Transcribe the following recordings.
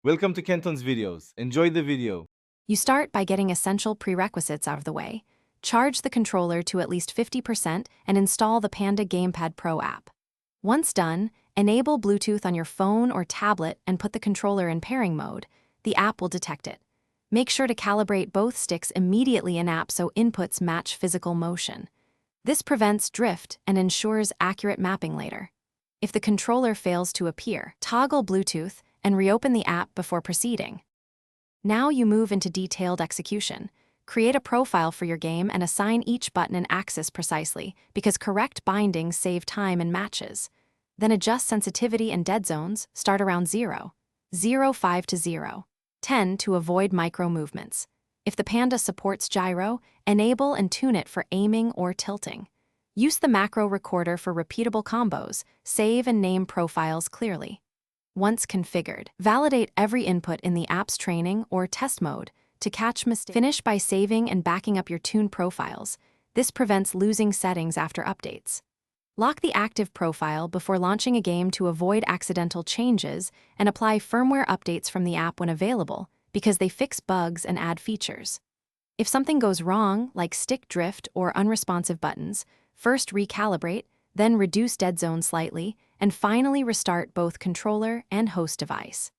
Welcome to Kenton's videos. Enjoy the video. You start by getting essential prerequisites out of the way. Charge the controller to at least 50% and install the Panda Gamepad Pro app. Once done, enable Bluetooth on your phone or tablet and put the controller in pairing mode. The app will detect it. Make sure to calibrate both sticks immediately in-app so inputs match physical motion. This prevents drift and ensures accurate mapping later. If the controller fails to appear, toggle Bluetooth and reopen the app before proceeding. Now you move into detailed execution. Create a profile for your game and assign each button an axis precisely, because correct bindings save time and matches. Then adjust sensitivity and dead zones, start around 0, 0.5 to 0, 10 to avoid micro movements. If the Panda supports gyro, enable and tune it for aiming or tilting. Use the macro recorder for repeatable combos, save and name profiles clearly. Once configured, validate every input in the app's training or test mode to catch mistakes. Finish by saving and backing up your tuned profiles. This prevents losing settings after updates. Lock the active profile before launching a game to avoid accidental changes and apply firmware updates from the app when available, because they fix bugs and add features. If something goes wrong, like stick drift or unresponsive buttons, first recalibrate, then reduce dead zone slightly, and finally restart both controller and host device.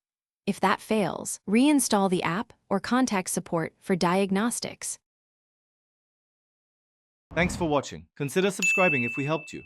If that fails, reinstall the app or contact support for diagnostics. Thanks for watching. Consider subscribing if we helped you.